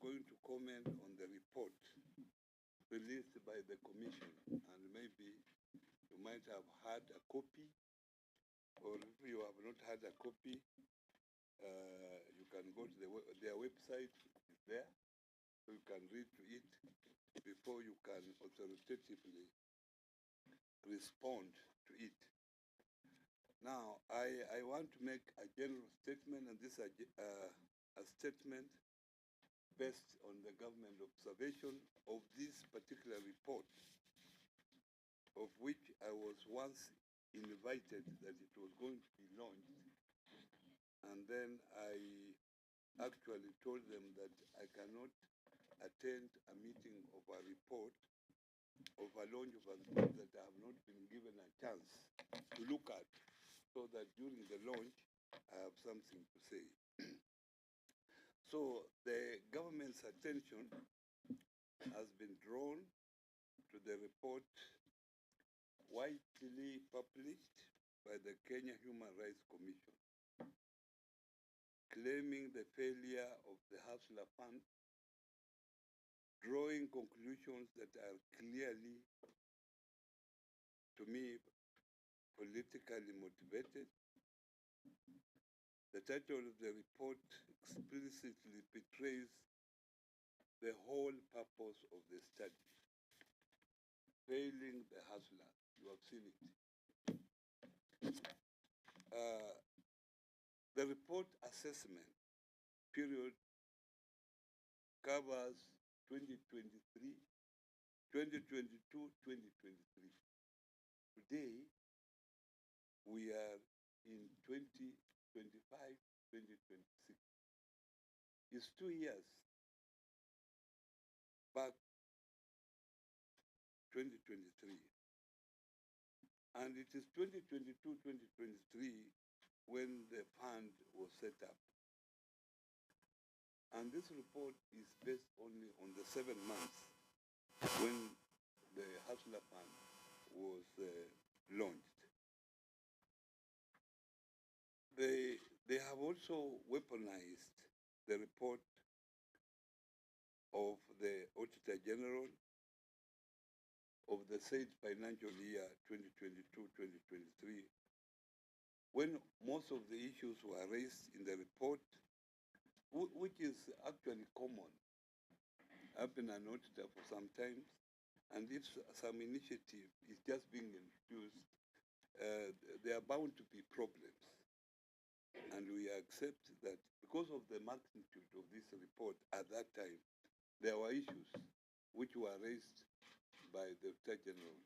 going to comment on the report released by the Commission, and maybe you might have had a copy, or if you have not had a copy, you can go to their website, it's there, so you can read to it before you can authoritatively respond to it. Now, I want to make a general statement, and this is a statement based on the government observation of this particular report, of which I was once invited that it was going to be launched. And then I actually told them that I cannot attend a meeting of a report, of a launch of a report that I have not been given a chance to look at, so that during the launch, I have something to say. So the government's attention has been drawn to the report widely published by the Kenya Human Rights Commission, claiming the failure of the Hustler Fund, drawing conclusions that are clearly, to me, politically motivated. The title of the report explicitly betrays the whole purpose of the study, failing the hustlers. You have seen it. The report assessment period covers 2023, 2022, 2023. Today, we are in 2025, 2026. It's 2 years back, 2023. And it is 2022, 2023 when the fund was set up. And this report is based only on the 7 months when the Hustler Fund was launched. They have also weaponized the report of the Auditor General of the said financial year 2022-2023, when most of the issues were raised in the report, which is actually common. I've been an auditor for some time, and if some initiative is just being introduced, there are bound to be problems. And we accept that because of the magnitude of this report at that time, there were issues which were raised by the Auditor General.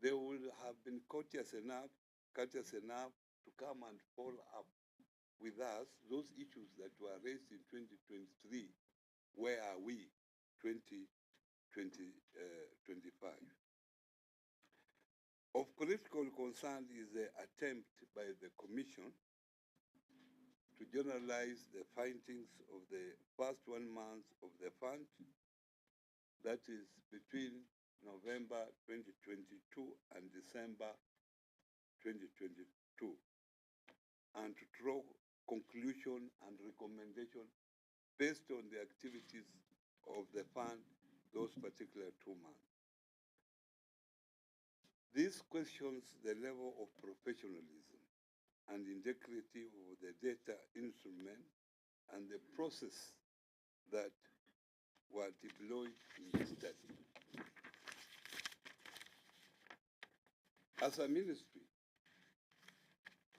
They would have been courteous enough to come and follow up with us those issues that were raised in 2023. Where are we, 2025? Of critical concern is the attempt by the Commission to generalize the findings of the first 1 month of the fund, that is between November 2022 and December 2022, and to draw conclusion and recommendation based on the activities of the fund those particular 2 months. This questions the level of professionalism and integrity of the data instrument and the process that were deployed in the study. As a ministry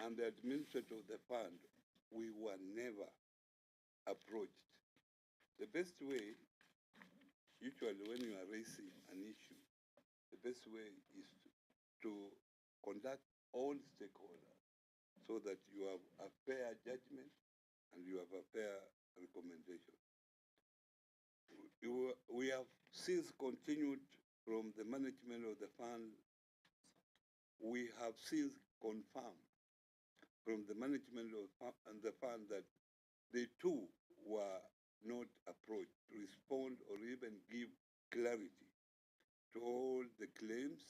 and the administrator of the fund, we were never approached. The best way, usually when you are raising an issue, the best way is to conduct all stakeholders so that you have a fair judgment and you have a fair recommendation. We have since continued from the management of the fund. We have since confirmed from the management of the fund that they too were not approached to respond or even give clarity to all the claims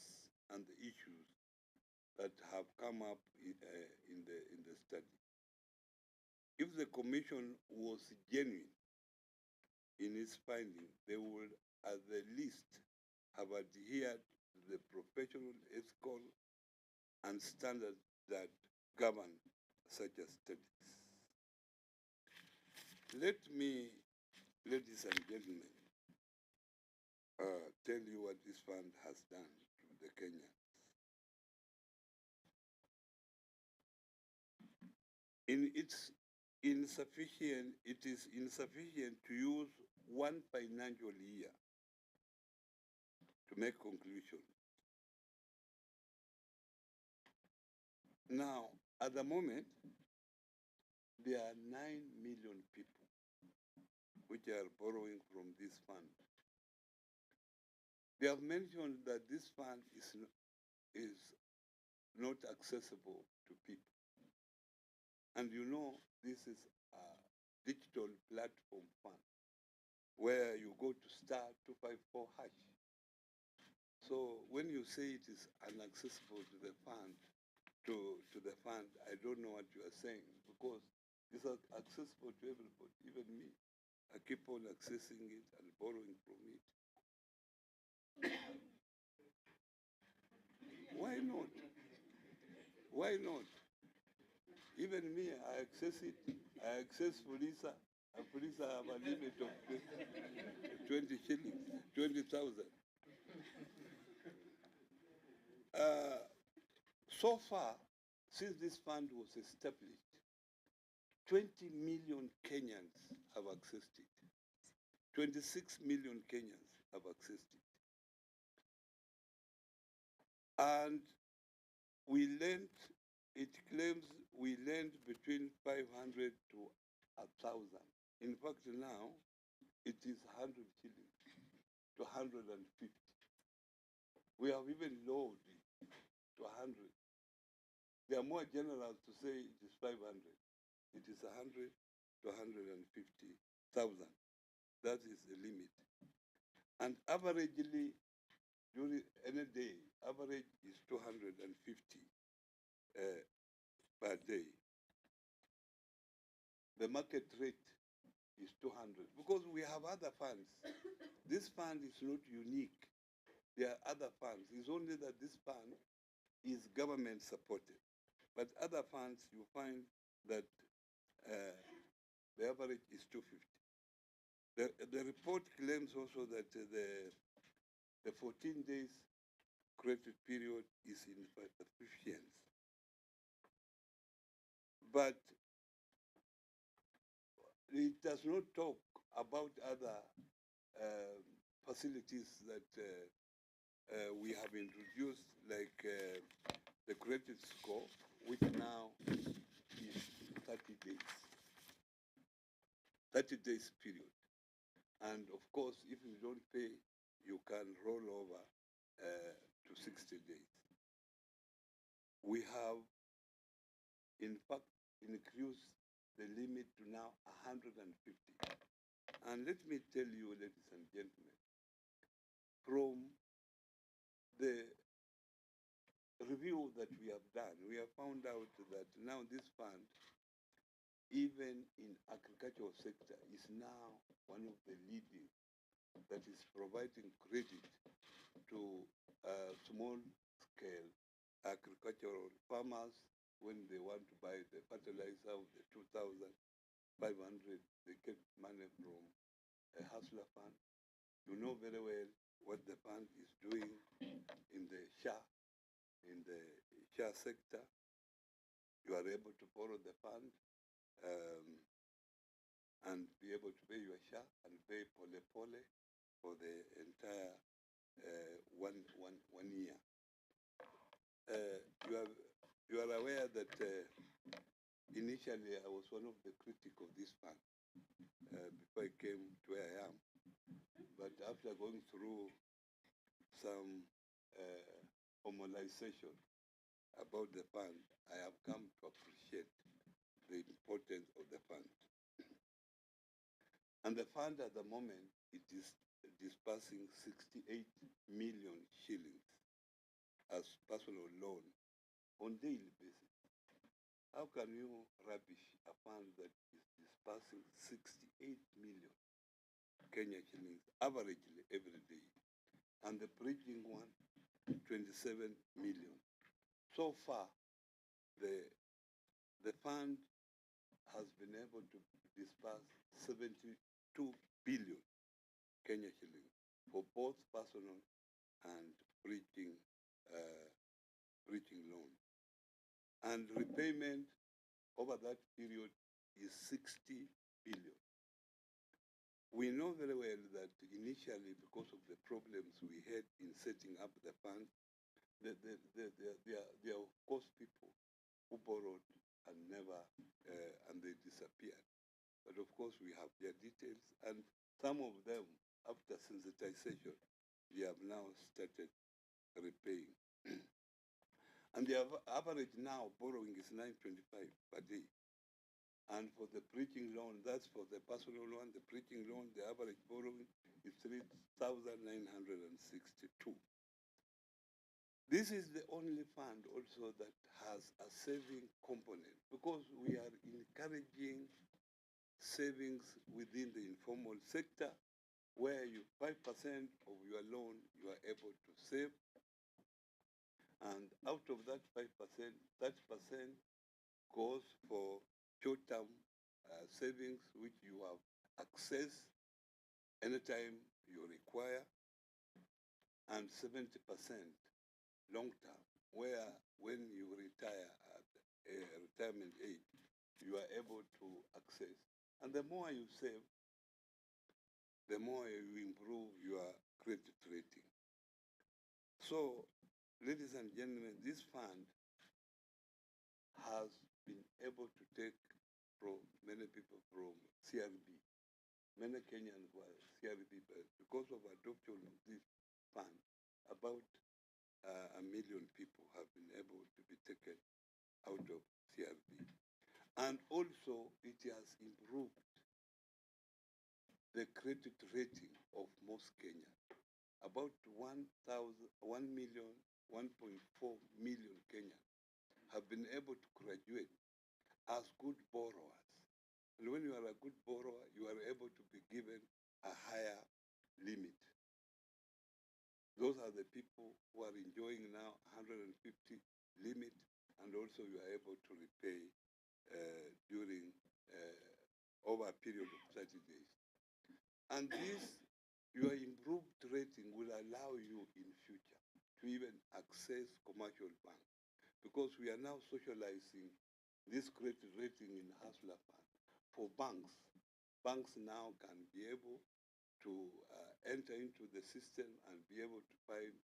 and the issues that have come up in the study. If the Commission was genuine in its finding, they would at the least have adhered to the professional ethical and standards that govern such a studies. Let me, ladies and gentlemen, tell you what this fund has done to the Kenyans. It is insufficient to use one financial year to make conclusions. Now, at the moment, there are 9 million people which are borrowing from this fund. They have mentioned that this fund is not accessible to people. And you know, this is a digital platform fund where you go to *254#. So when you say it is inaccessible to the fund, I don't know what you are saying, because it's accessible to everybody, even me. I keep on accessing it and borrowing from it. Why not? Why not? Even me, I access it. I access Fulisa. And Fulisa have a limit of 20 shillings, 20,000. So far, since this fund was established, 20 million Kenyans have accessed it. 26 million Kenyans have accessed it. And it claims we lent between 500 to 1,000. In fact, now it is 100 shillings to 150. We have even lowered it to 100. They are more generous to say it is 500. It is 100 to 150,000. That is the limit. And averagely, during any day, average is 250 per day. The market rate is 200, because we have other funds. This fund is not unique. There are other funds. It's only that this fund is government supported. But other funds, you find that the average is 250. The report claims also that the 14 days credit period is insufficient. But it does not talk about other facilities that we have introduced, like the credit score, which now is 30 days. 30 days period. And of course, if you don't pay, you can roll over to 60 days. We have, in fact, increased the limit to now 150. And let me tell you, ladies and gentlemen, from the review that we have done, we have found out that now this fund, even in agricultural sector, is now one of the leading that is providing credit to small-scale agricultural farmers when they want to buy the fertilizer of the 2,500. They get money from a hustler fund. You know very well what the fund is doing in the SHA sector. You are able to borrow the fund and be able to pay your SHA and pay pole for the entire 1 year. You are aware that initially I was one of the critics of this fund before I came to where I am. But after going through some formalization about the fund, I have come to appreciate the importance of the fund. And the fund at the moment, it is disbursing 68 million shillings as personal loan on daily basis. How can you rubbish a fund that is disbursing 68 million Kenya shillings averagely every day. And the bridging one, 27 million. So far, the fund has been able to disperse 72 billion Kenya shillings for both personal and bridging loan. And repayment over that period is 60 billion. We know very well that initially, because of the problems we had in setting up the fund, there are of course people who borrowed and never, and they disappeared. But of course we have their details, and some of them, after sensitization, they have now started repaying. And the average now borrowing is 925 per day. And for the bridging loan, that's for the personal loan, the bridging loan, the average borrowing is 3,962. This is the only fund also that has a saving component, because we are encouraging savings within the informal sector, where 5% of your loan you are able to save. And out of that 5%, 30% goes for short-term savings, which you have access anytime you require, and 70% long-term, where when you retire at retirement age, you are able to access. And the more you save, the more you improve your credit rating. So, ladies and gentlemen, this fund has been able to take from many people from CRB. Many Kenyans were CRB, but because of adoption of this fund, about 1 million people have been able to be taken out of CRB. And also, it has improved the credit rating of most Kenyans. About 1.4 million Kenyans have been able to graduate as good borrowers. And when you are a good borrower, you are able to be given a higher limit. Those are the people who are enjoying now 150 limit, and also you are able to repay during over a period of 30 days. And this, your improved rating will allow you in future to even access commercial banks, because we are now socializing this credit rating in Hustler Fund for banks. Banks now can be able to enter into the system and be able to find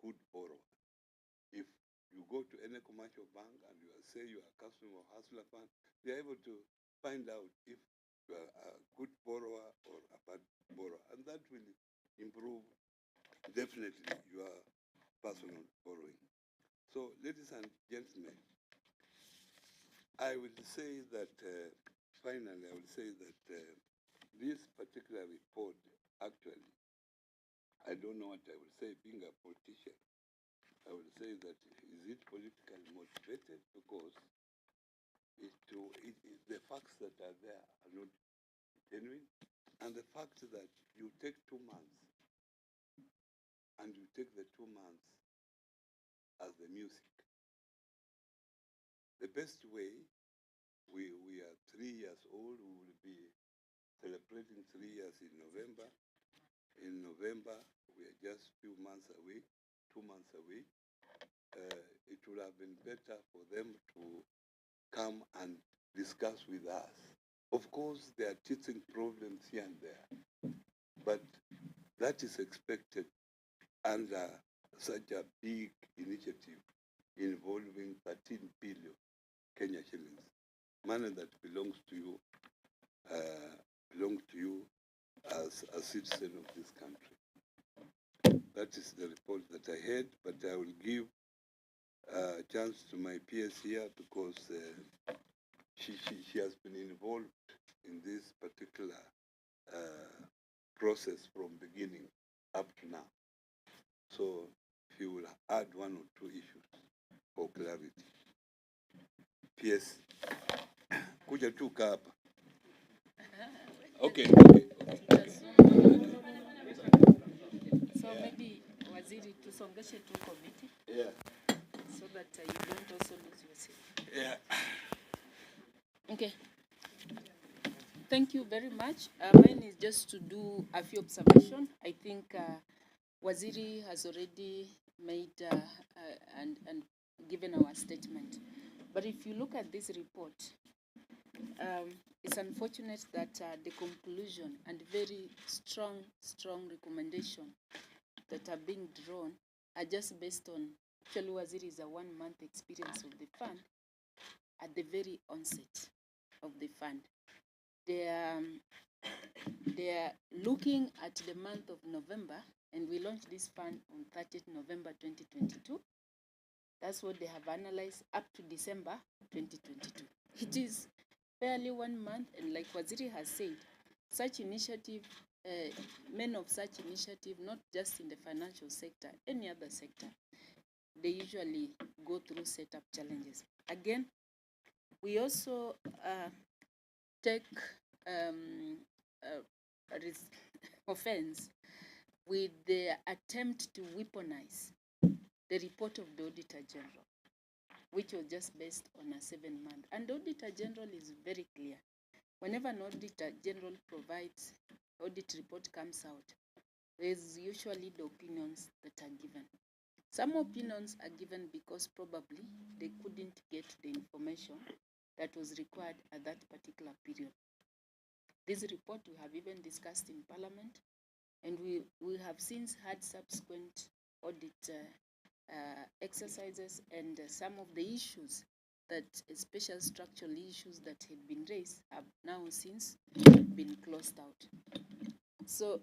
good borrowers. If you go to any commercial bank and you say you are a customer of Hustler Fund, they are able to find out if you are a good borrower or a bad borrower, and that will improve definitely your personal borrowing. So, ladies and gentlemen, I will say that, finally, I will say that this particular report, actually, I don't know what I will say, being a politician. I will say that, is it politically motivated? Because the facts that are there are not genuine. And the fact that you take 2 months, and you take the 2 months as the music. The best way, we are 3 years old, we will be celebrating 3 years in November. In November, we are just few months away, 2 months away. It would have been better for them to come and discuss with us. Of course, there are teething problems here and there, but that is expected under such a big initiative involving 13 billion Kenya shillings, money that belongs to you as a citizen of this country. That is the report that I had, but I will give a chance to my peers here, because she has been involved in this particular process from beginning up to now. So if you will add 1 or 2 issues for clarity. PS, kuja tu hapa. Okay. Waziri, tusongeshe tu committee. Yeah. So that you don't also lose yourself. Yeah. Okay. Thank you very much. Mine is just to do a few observations. I think Waziri has already made and given our statement. But if you look at this report, it's unfortunate that the conclusion and very strong recommendation that are being drawn are just based on, actually Waziri is a 1 month experience of the fund at the very onset of the fund. They are looking at the month of November, and we launched this fund on 30th November 2022. That's what they have analyzed up to December 2022. It is barely 1 month, and like Waziri has said, such initiative, many of such initiative, not just in the financial sector, any other sector, they usually go through setup challenges. Again, we also take offense with the attempt to weaponize the report of the Auditor General, which was just based on a 7-month. And the Auditor General is very clear. Whenever an Auditor General provides audit report comes out, there's usually the opinions that are given. Some opinions are given because probably they couldn't get the information that was required at that particular period. This report we have even discussed in Parliament, and we have since had subsequent audit exercises, and some of the issues that special structural issues that had been raised have now since been closed out. So,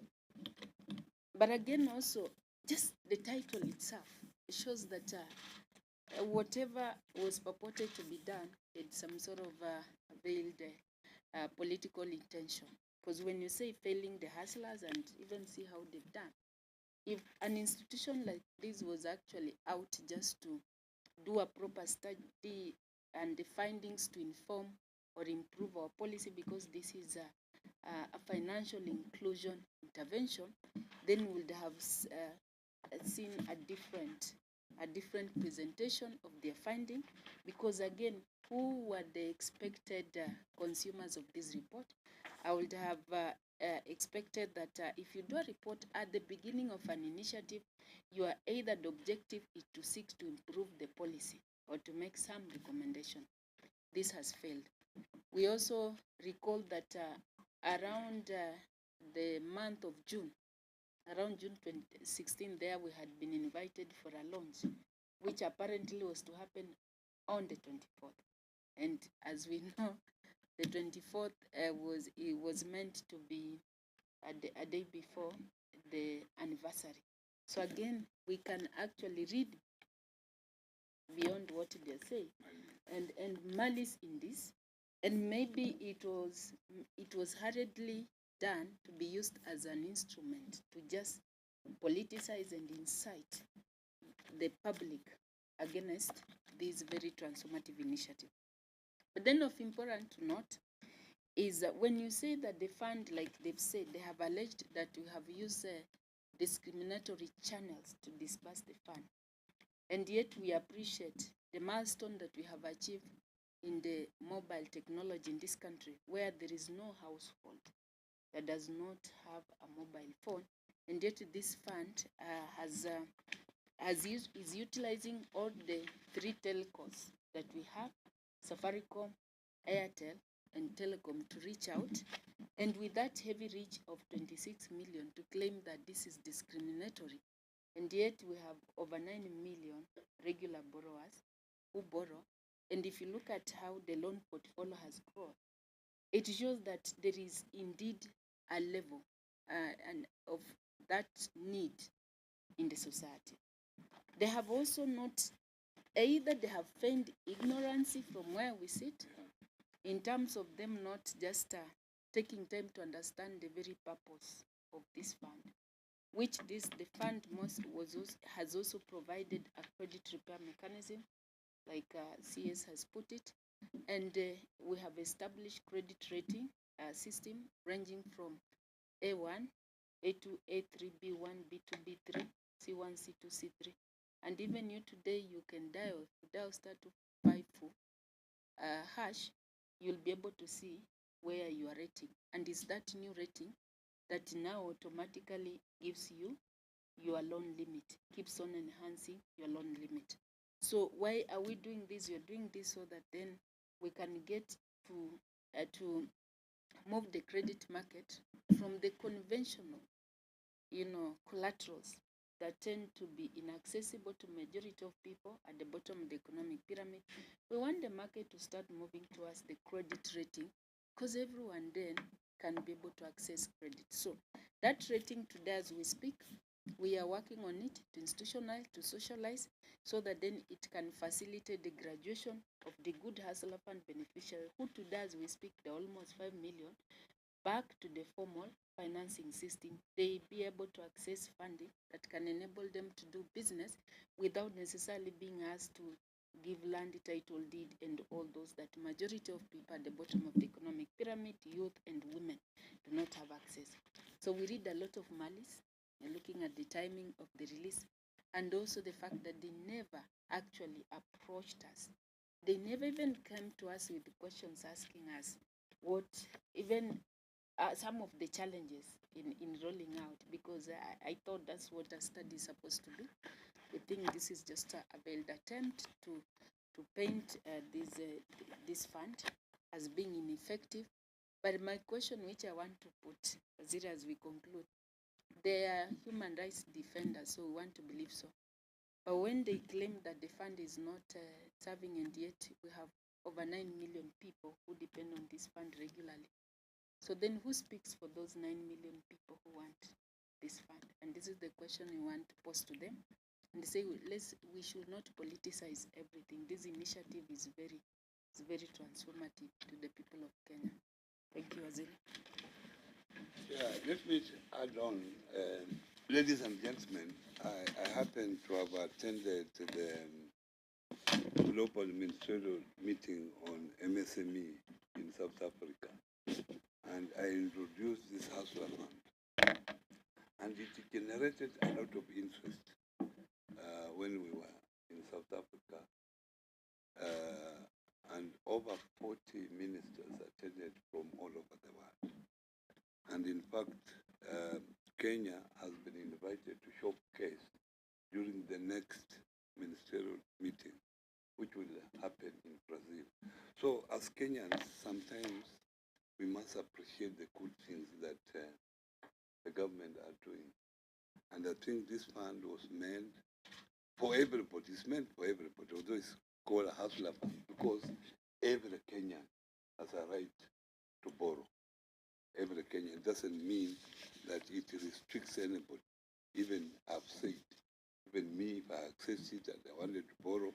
but again also, just the title itself shows that whatever was purported to be done had some sort of veiled political intention. Because when you say failing the hustlers, and even see how they've done, if an institution like this was actually out just to do a proper study and the findings to inform or improve our policy, because this is a financial inclusion intervention, then we would have seen a different presentation of their finding. Because again, who were the expected consumers of this report? I would have expected that if you do a report at the beginning of an initiative, you are either the objective is to seek to improve the policy or to make some recommendation. This has failed. We also recall that around the month of June, around June 2016, there we had been invited for a launch, which apparently was to happen on the 24th. And as we know, the 24th was meant to be a day before the anniversary. So again, we can actually read beyond what they say, and malice in this, and maybe it was hurriedly done to be used as an instrument to just politicize and incite the public against this very transformative initiative. But then of important to note is that when you say that the fund, like they've said, they have alleged that we have used discriminatory channels to disperse the fund. And yet we appreciate the milestone that we have achieved in the mobile technology in this country, where there is no household that does not have a mobile phone. And yet this fund is utilizing all the 3 telcos that we have, Safaricom, Airtel, and Telecom, to reach out, and with that heavy reach of 26 million to claim that this is discriminatory. And yet we have over 9 million regular borrowers who borrow. And if you look at how the loan portfolio has grown, it shows that there is indeed a level and of that need in the society. They have also not, either they have feigned ignorance from where we sit, in terms of them not just taking time to understand the very purpose of this fund, which the fund has also provided a credit repair mechanism, like CS has put it, and we have established credit rating system ranging from A1, A2, A3, B1, B2, B3, C1, C2, C3. And even you today, you can dial, if you dial *254 hash, you'll be able to see where you are rating. And it's that new rating that now automatically gives you your loan limit, keeps on enhancing your loan limit. So why are we doing this? We're doing this so that then we can get to move the credit market from the conventional, collaterals that tend to be inaccessible to majority of people at the bottom of the economic pyramid. We want the market to start moving towards the credit rating, because everyone then can be able to access credit. So that rating today, as we speak, we are working on it to institutionalize, to socialize, so that then it can facilitate the graduation of the good hustler fund beneficiary, who today, as we speak, they're almost 5 million, back to the formal financing system. They be able to access funding that can enable them to do business without necessarily being asked to give land title deed and all those that majority of people at the bottom of the economic pyramid, youth and women, do not have access. So we read a lot of malice, looking at the timing of the release, and also the fact that they never actually approached us. They never even came to us with questions asking us what, even some of the challenges in rolling out, because I thought that's what a study is supposed to do. I think this is just a veiled attempt to paint this fund as being ineffective. But my question, which I want to put as we conclude, they are human rights defenders, so we want to believe so. But when they claim that the fund is not serving, and yet we have over 9 million people who depend on this fund regularly. So then who speaks for those 9 million people who want this fund? And this is the question we want to pose to them. And they say we should not politicize everything. This initiative is very transformative to the people of Kenya. Thank you, Waziri. Yeah, let me add on. Ladies and gentlemen, I happen to have attended the global ministerial meeting on MSME in South Africa, and I introduced this hustler fund, and it generated a lot of interest when we were in South Africa, and over 40 ministers attended from all over the world. And in fact, Kenya has been invited to showcase during the next ministerial meeting, which will happen in Brazil. So as Kenyans, sometimes we must appreciate the good things that the government are doing. And I think this fund was meant for everybody. It's meant for everybody, although it's called a hustler fund, because every Kenyan has a right to borrow. Every Kenyan. It doesn't mean that it restricts anybody. Even I've said, even me, if I access it and I wanted to borrow,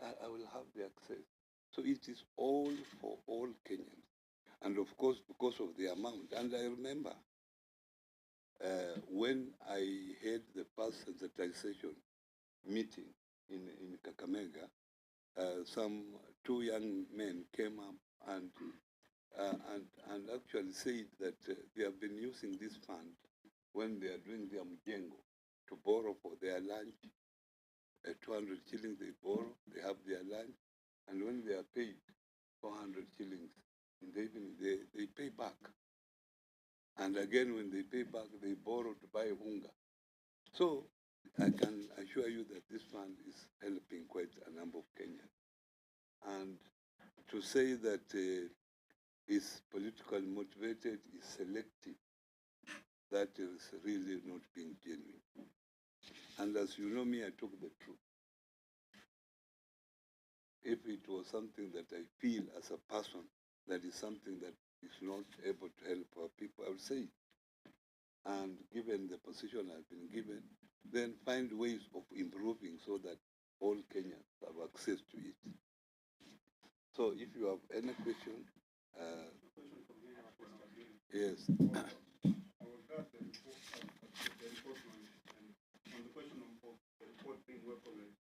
I will have the access. So it is all for all Kenyans. And of course, because of the amount. And I remember when I had the past sensitization meeting in Kakamega, some 2 young men came up and actually said that they have been using this fund when they are doing their mjengo to borrow for their lunch. 200 shillings they borrow, they have their lunch, and when they are paid 400 shillings in the evening, they pay back. And again, when they pay back, they borrow to buy hunger. So I can assure you that this fund is helping quite a number of Kenyans. And to say that is politically motivated, is selective, that is really not being genuine. And as you know me, I took the truth. If it was something that I feel as a person that is something that is not able to help our people, I would say it. And given the position I've been given, then find ways of improving so that all Kenyans have access to it. So if you have any question, yes. I was at the report and on the question of the report being weaponized,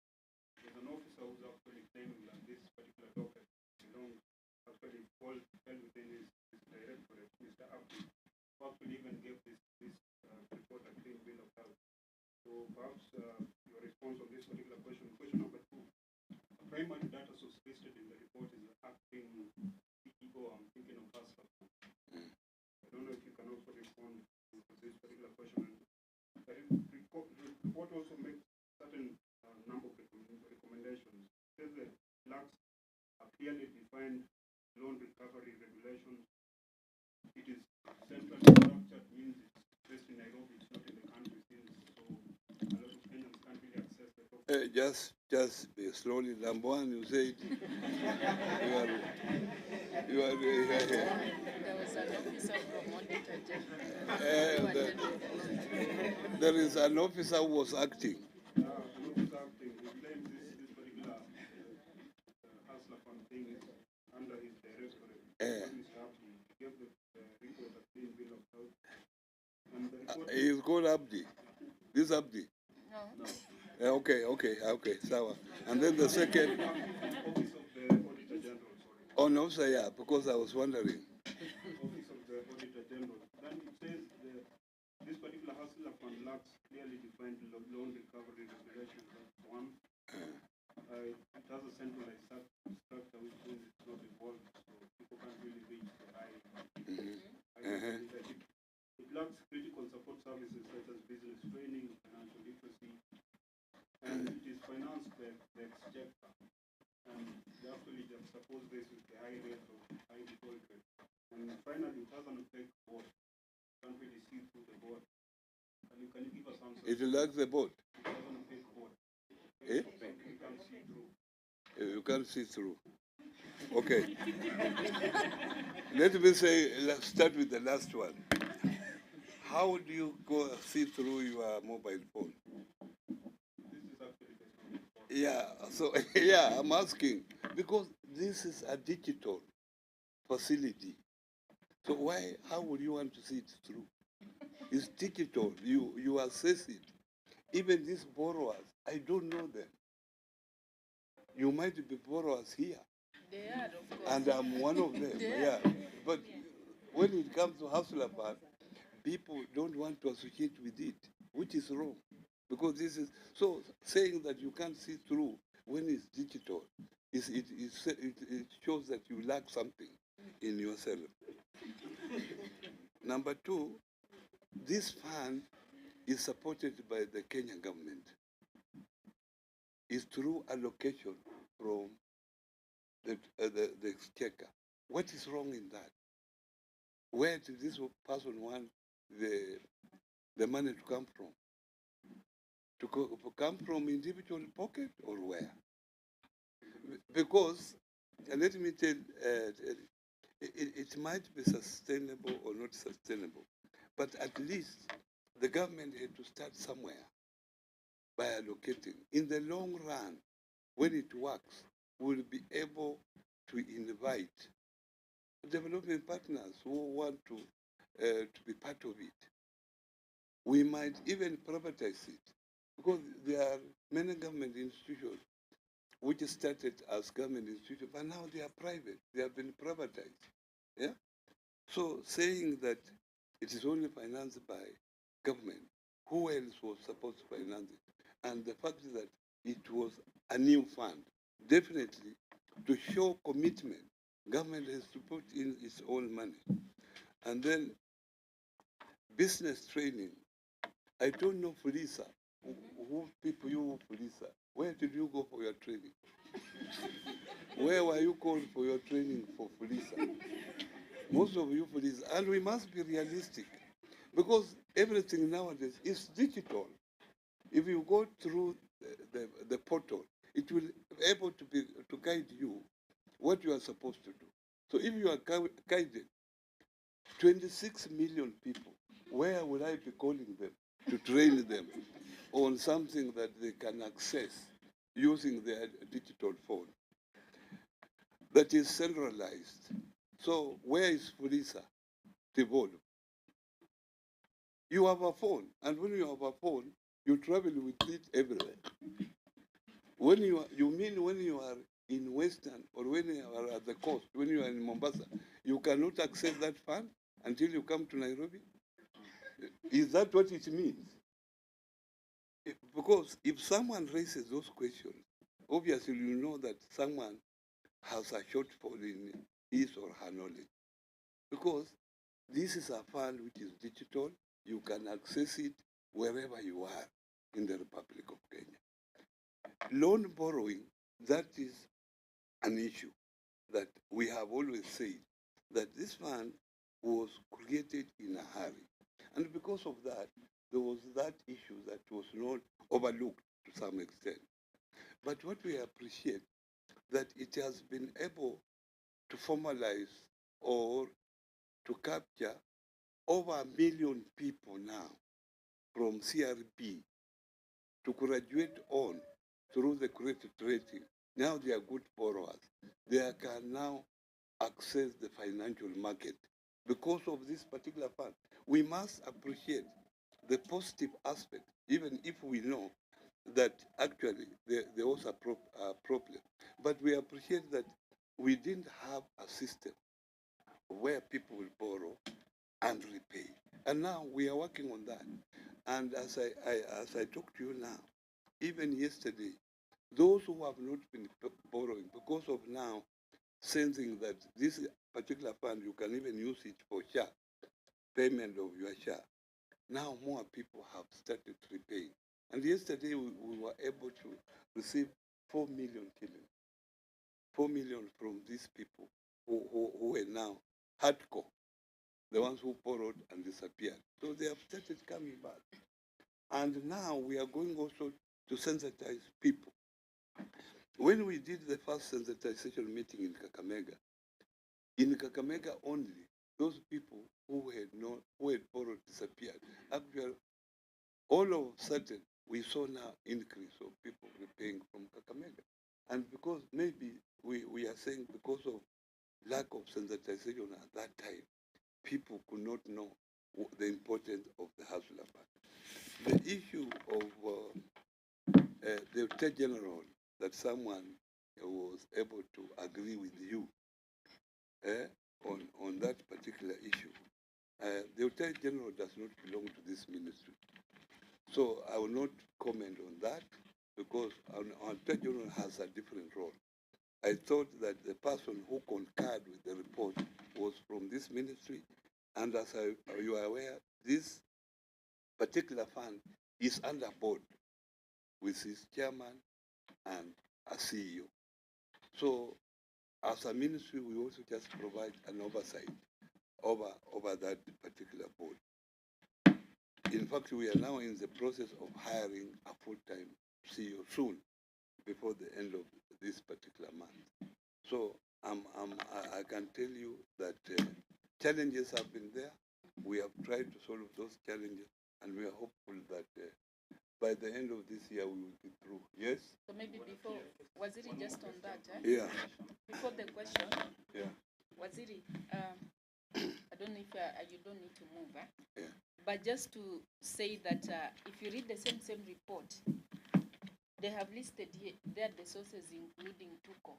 there's an officer who's actually claiming that this particular docket belongs, actually fell within his directorate, Mr. Abdi, who actually even gave this report a clean bill of health. So perhaps your response on this particular question. Question number two. The primary data source listed in the report is the acting CEO. I'm thinking of Hustler. I don't know if you can also respond to this particular question. The report also makes certain number of recommendations. It says that lacks a clearly defined loan recovery regulations. It is centrally structured, means it's based in Nairobi, it's not in the country since, so a lot of Kenyans can't really access the document. Just be slowly. Number one, you said you are There was an officer from Auditor General who attended the launch. there is an officer who was acting. An officer acting, he claims this particular Hustler Fund thing is under his directorate. Mr. Abdi, he gave the report a clean bill of health. And the report He is called Abdi. This Abdi. No. Okay, Sawa. And then the second, Office of the Auditor General, sorry. oh no, sir, yeah, because I was wondering. Office of the Auditor General. Then it says this particular Hustler Fund lacks clearly defined loan recovery regulations. That's one. It has a centralized structure which means it's not involved, so people can't really reach the high leadership. It lacks critical support services such as business training, financial literacy, and it is financed by the exchequer. And they actually juxtapose this with the high rate of high default rate. And finally, it has an opaque board. You can't really see through the board. Can you give us answers? It lacks the board. It has an opaque board. Eh? You can't see through. You can't see through. Okay. Let me say, let's start with the last one. How do you go see through your mobile phone? This is actually based on the report. Yeah, so yeah, I'm asking because this is a digital facility. So how would you want to see it through? It's digital. You assess it. Even these borrowers, I don't know them. You might be borrowers here, They are, of course. and I'm one of them. Yeah, but when it comes to Hustler Fund, people don't want to associate with it, which is wrong. Because this is so saying that you can't see through when it's digital, it shows that you lack something in yourself. Number two, this fund is supported by the Kenyan government. It's through allocation from the exchequer. What is wrong in that? Where did this person want the money to come from? To come from individual pocket or where? Because, let me tell, it might be sustainable or not sustainable, but at least the government had to start somewhere by allocating. In the long run, when it works, we'll be able to invite development partners who want to be part of it. We might even privatize it because there are many government institutions which started as government institutions, but now they are private. They have been privatized. Yeah. So saying that it is only financed by government, who else was supposed to finance it? And the fact is that it was a new fund. Definitely, to show commitment, government has to put in its own money. And then business training. I don't know Fulisa. Who people you Fulisa? Where did you go for your training? Where were you called for your training for Fulisa? Most of you Fulisa. And we must be realistic because everything nowadays is digital. If you go through the portal, it will be able to guide you what you are supposed to do. So if you are guided, 26 million people, where will I be calling them to train them on something that they can access using their digital phone that is centralized? So where is Fulisa developed? You have a phone, and when you have a phone, you travel with it everywhere. When when you are in Western or when you are at the coast, when you are in Mombasa, you cannot access that fund until you come to Nairobi? Is that what it means? Because if someone raises those questions, obviously you know that someone has a shortfall in his or her knowledge. Because this is a fund which is digital, you can access it wherever you are in the Republic of Kenya. Loan borrowing, that is an issue that we have always said that this fund was created in a hurry. And because of that, there was that issue that was not overlooked to some extent. But what we appreciate that it has been able to formalize or to capture over 1 million people now from CRB to graduate on through the credit rating. Now they are good borrowers. They can now access the financial market because of this particular fund. We must appreciate the positive aspect, even if we know that actually there was a problem. But we appreciate that we didn't have a system where people will borrow and repay. And now we are working on that. And as I talk to you now, even yesterday, those who have not been borrowing, because of now sensing that this particular fund, you can even use it for share, payment of your share. Now more people have started repaying. And yesterday we were able to receive 4 million shillings. 4 million from these people who are now hardcore, the ones who borrowed and disappeared. So they have started coming back. And now we are going also to sensitize people. When we did the first sensitization meeting in Kakamega only, those people who had borrowed disappeared. Actually, all of a sudden, we saw now increase of people repaying from Kakamega. And because maybe we are saying because of lack of sensitization at that time, people could not know the importance of the Hustler Fund. The issue of the Attorney General, that someone was able to agree with you on that particular issue. The Attorney General does not belong to this ministry. So I will not comment on that because our Attorney General has a different role. I thought that the person who concurred with the report was from this ministry, and as you are aware, this particular fund is under board with his chairman and a CEO. So as a ministry, we also just provide an oversight over that particular board. In fact, we are now in the process of hiring a full-time CEO soon, before the end of this particular month. So I can tell you that challenges have been there. We have tried to solve those challenges, and we are hopeful that by the end of this year we will be through. Yes? So maybe before, Waziri, just on that, Yeah. before the question, Yeah. Waziri, I don't know if you don't need to move, Yeah. but just to say that if you read the same report, they have listed here there the sources, including TUCO,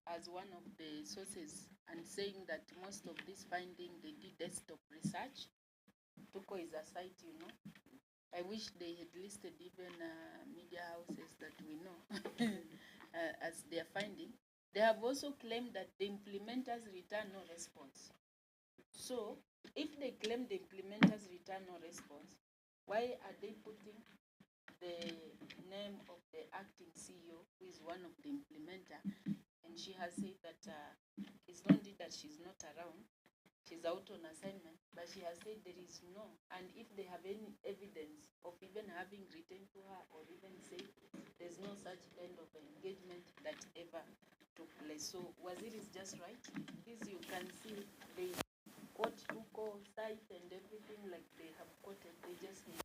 as one of the sources, and saying that most of this finding they did desktop research. TUCO is a site, you know. I wish they had listed even media houses that we know as their finding. They have also claimed that the implementers return no response. So, if they claim the implementers return no response, why are they putting the name of the acting CEO, who is one of the implementer? And she has said that it's not indeed that she's not around, she's out on assignment, but she has said there is no, and if they have any evidence of even having written to her or even said there's no such kind of engagement that ever took place. So Wazir is just right. This you can see they quote Tuko site and everything like they have quoted. They just need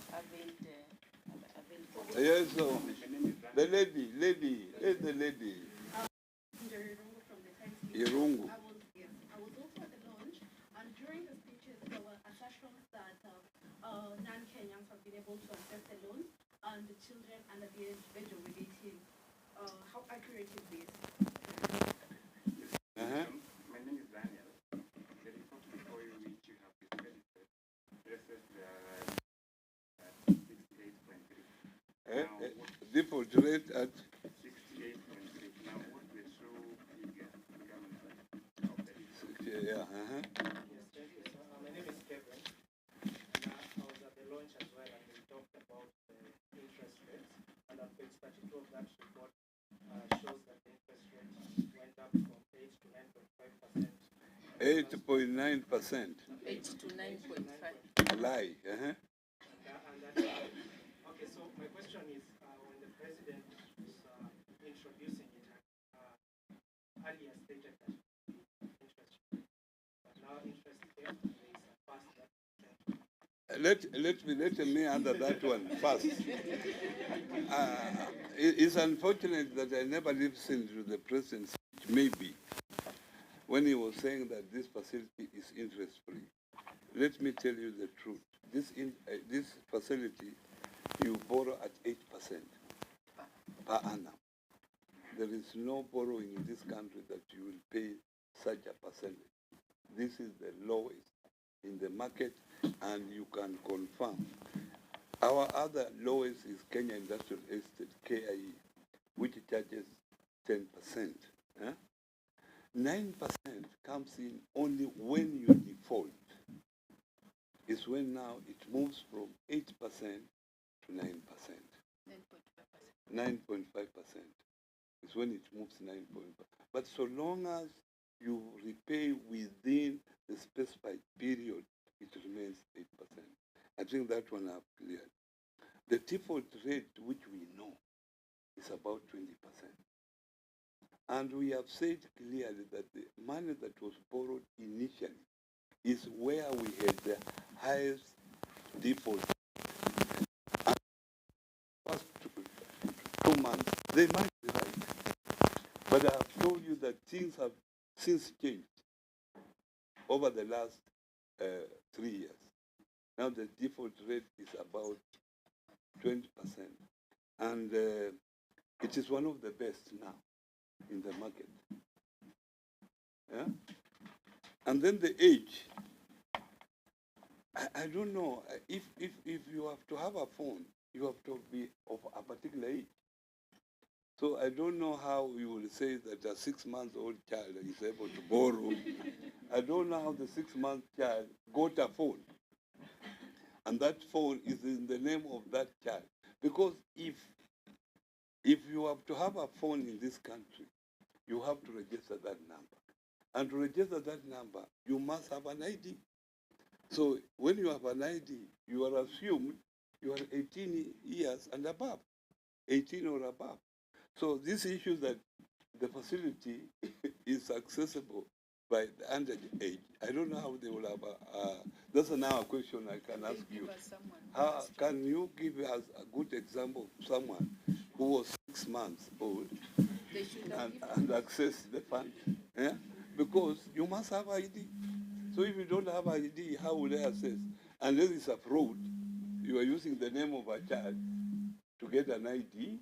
availed. Yes, so the lady, is the lady. Irungu. I was also at the launch, and during the speeches, there were assertions that non-Kenyans have been able to access the loans, and the children under the age of 18. How accurate is this? My name is Daniel. The report before you, which you have presented, stresses there are 68.3 default rate at 68.6. Now, what the true figure becoming of the 60, yeah. Yes, thank you, sir. My name is Kevin, and I was at the launch as well, and we talked about the interest rates. And on page 32 of that report shows that the interest rate went up from 8 to 9.5%. 8.9%. 8 to 9.5. Lie. And that, okay, so my question is, when the president was introducing it, earlier stated that interest rate, but now interest rate is past that. Let me answer that one first. It's unfortunate that I never listened to the president's speech, maybe, when he was saying that this facility is interest-free. Let me tell you the truth. This facility, you borrow at 8% per annum. There is no borrowing in this country that you will pay such a percentage. This is the lowest in the market, and you can confirm. Our other lowest is Kenya Industrial Estate, KIE, which charges 10%. 9% comes in only when you default. It's when now it moves from 8% to 9%. 9.5%. It's when it moves 9.5%. But so long as you repay within the specified period, it remains 8%. I think that one I've cleared. The default rate, which we know, is about 20%. And we have said clearly that the money that was borrowed initially is where we had the highest default. And first 2 months, they might be right. But I have told you that things have since changed over the last 3 years. Now the default rate is about 20%. And it is one of the best now in the market. Yeah? And then the age. I don't know. If you have to have a phone, you have to be of a particular age. So I don't know how you will say that a 6-month-old child is able to borrow. I don't know how the 6-month child got a phone. And that phone is in the name of that child. Because if you have to have a phone in this country, you have to register that number. And to register that number, you must have an ID. So when you have an ID, you are assumed you are 18 years and above, 18 or above. So this issue that the facility is accessible by the underage, I don't know how they will have that's now a question I can ask you. How can you give us a good example of someone who was 6 months old and access the fund? Yeah? Because you must have ID. So if you don't have ID, how will they access? Unless it's a fraud, you are using the name of a child to get an ID,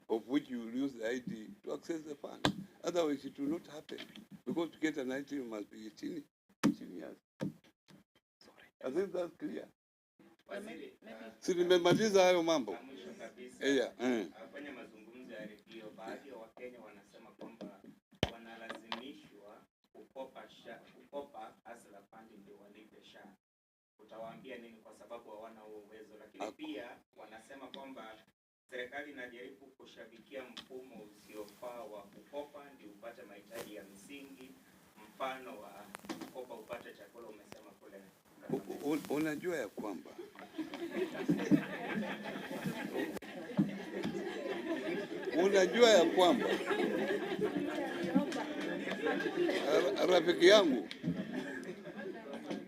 of which you will use the ID to access the fund. Otherwise, it will not happen. Because to get an ID, you must be 18 years. Sorry. I think that's clear. Si nimemaliza hayo mambo. Mwisho kabisa. Yeah. Kwenye mazungumzo ya redio, baadhi ya Wakenya wanasema kwamba wanalazimishwa kukopa Hustler Fund ndio walipe SHA. Utawaambia nini kwa sababu hawana huo uwezo? Lakini pia wanasema kwamba serikali inajaribu kushabikia mfumo usiofaa wa kukopa ndio upate mahitaji ya msingi, mfano wa kukopa upate chakula, umesema kule. Unajua ya kwamba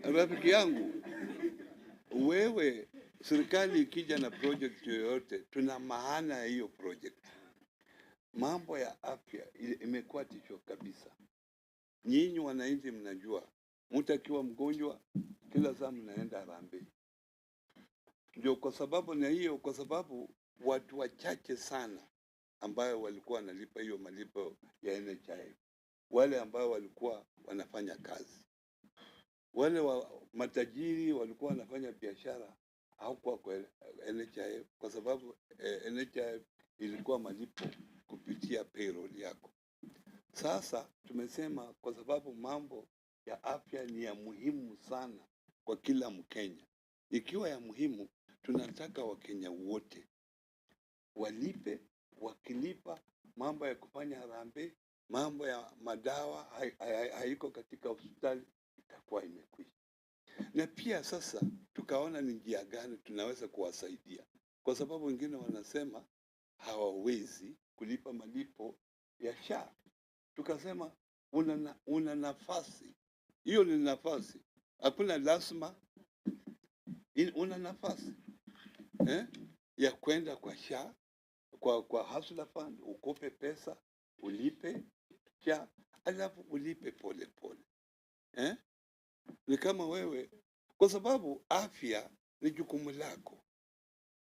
rafiki yangu, wewe, serikali ikija na project yoyote, tuna maana ya hiyo project. Mambo ya afya imekuwa tisho kabisa. Nyinyi wananchi mnajua, mtu akiwa mgonjwa kila saa mnaenda Harambee. Ndio kwa sababu na hiyo, kwa sababu watu wachache sana ambayo walikuwa wanalipa hiyo malipo ya NHIF, wale ambao walikuwa wanafanya kazi, wale matajiri walikuwa wanafanya biashara haukuwa kwa NHIF kwa sababu NHIF ilikuwa malipo kupitia payroll yako. Sasa tumesema kwa sababu mambo ya afya ni ya muhimu sana kwa kila Mkenya. Ikiwa ya muhimu, tunataka Wakenya wote walipe. Wakilipa, mambo ya kufanya harambee, mambo ya madawa haiko katika hospitali, itakuwa imekwisha. Na pia sasa tukaona ni njia gani tunaweza kuwasaidia, kwa sababu wengine wanasema hawawezi kulipa malipo ya SHA. Tukasema una nafasi, hiyo ni nafasi, hakuna lazima, una nafasi ya kwenda kwa SHA, kwa hustler fund, ukope pesa, ulipe SHA, alafu ulipe pole pole. Ni kama wewe, kwa sababu afya ni jukumu lako,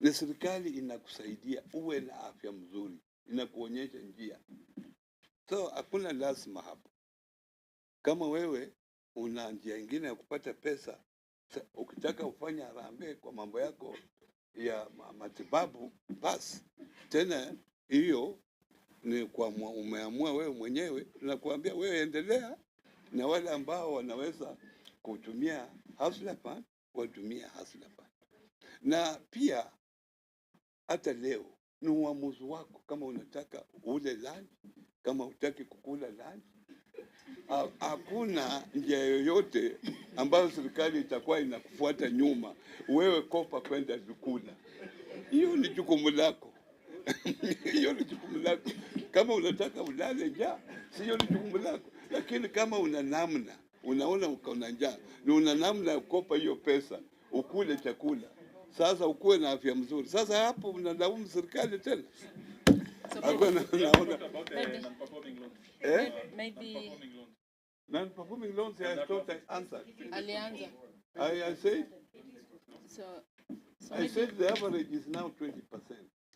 na serikali inakusaidia uwe na afya mzuri, inakuonyesha njia. So hakuna lazima hapo. Kama wewe una njia ingine ya kupata pesa, ukitaka ufanye harambee kwa mambo yako ya matibabu, basi tena hiyo ni kwa umeamua wewe mwenyewe. Tunakuambia wewe endelea, na wale ambao wanaweza kutumia hustler fund watumie hustler fund. Na pia hata leo ni uamuzi wako, kama unataka ule lunch, kama hutaki kukula lunch. Hakuna njia yoyote ambayo serikali itakuwa inakufuata nyuma wewe kopa kwenda kukula. Hiyo ni jukumu lako. Hiyo ni jukumu lako. Kama unataka ulale njaa, sio ni jukumu lako. Lakini kama una namna, unaona uko na njaa, na una namna ya kukopa hiyo pesa, ukule chakula, sasa ukuwe na afya mzuri. Sasa hapo unalaumu serikali tena. Maybe Non-performing loans, I thought I answered. alianza. I said, So I said the average is now 20%,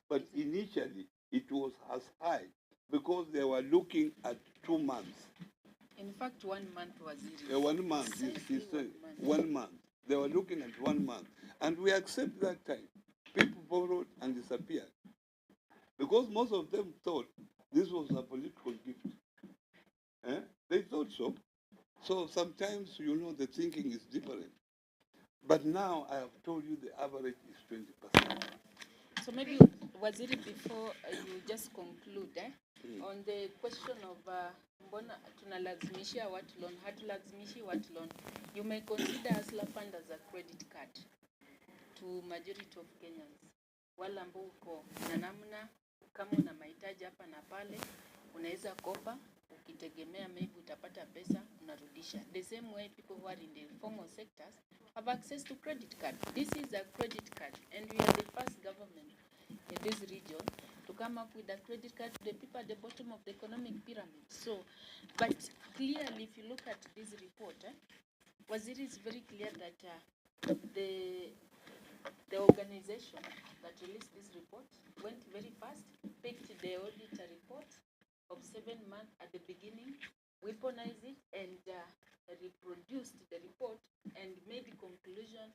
but initially it was as high because they were looking at 2 months. in fact 1 month was it. 1 month, he said, 1 month. They were looking at 1 month, and we accept that time. People borrowed and disappeared because most of them thought this was a political gift. They thought so. So sometimes, the thinking is different. But now I have told you the average is 20%. So maybe, Waziri, before you just conclude, on the question of mbona tunalazimishia watu loan, hatulazimishi watu loan, you may consider hustler fund as a credit card to majority of Kenyans. Wale ambao uko na namna, kama una mahitaji hapa na pale, unaweza kopa, ukitegemea maybe utapata pesa, unarudisha. The same way people who are in the informal sectors have access to credit card. This is a credit card, and we are the first government in this region to come up with a credit card to the people at the bottom of the economic pyramid. So, but clearly, if you look at this report, Waziri is very clear that the organization that released this report went very fast, picked the auditor report of 7 months at the beginning, weaponized it, and reproduced the report and made the conclusion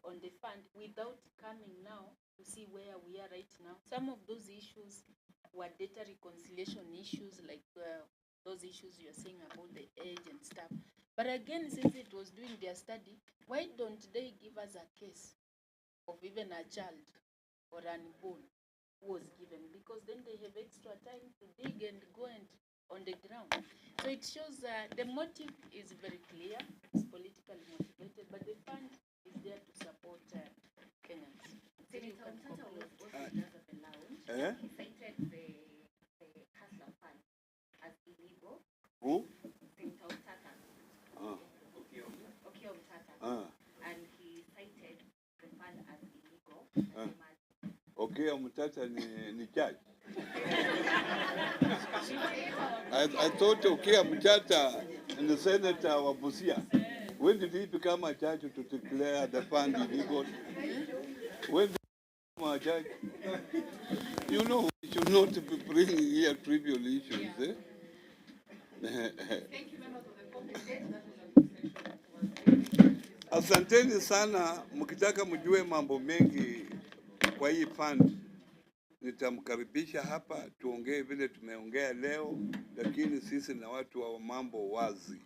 on the fund without coming now to see where we are right now. Some of those issues were data reconciliation issues, like those issues you're saying about the age and stuff. But again, since it was doing their study, why don't they give us a case of even a child or an unborn who was given? Because then they have extra time to dig and go and on the ground. So it shows the motive is very clear, it's politically motivated, but the fund is there to support Kenyans. Senator Omtata was also just at the lounge. He cited the hustler fund as illegal. Who? Senator Omtata. Okay, Omtata. And he cited the fund as illegal. Okay, Omtata ni judge. I thought okay, Omtata and the senator wa Busia. When did he become a judge to declare the fund illegal? When did he become a judge? We should not be bringing here trivial issues. Thank you, members of the public. Asanteni sana. Mkitaka mjue mambo mengi kwa hii fund, nitamkaribisha hapa tuongee vile tumeongea leo, lakini sisi na watu wa mambo wazi.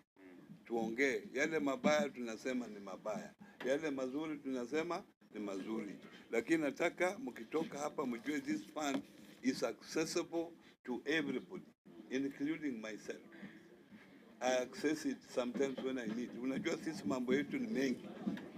Tuongee yale mabaya, tunasema ni mabaya, yale mazuri tunasema ni mazuri, lakini nataka mkitoka hapa mjue this fund is accessible to everybody including myself. I access it sometimes when I need. Unajua sisi mambo yetu ni mengi,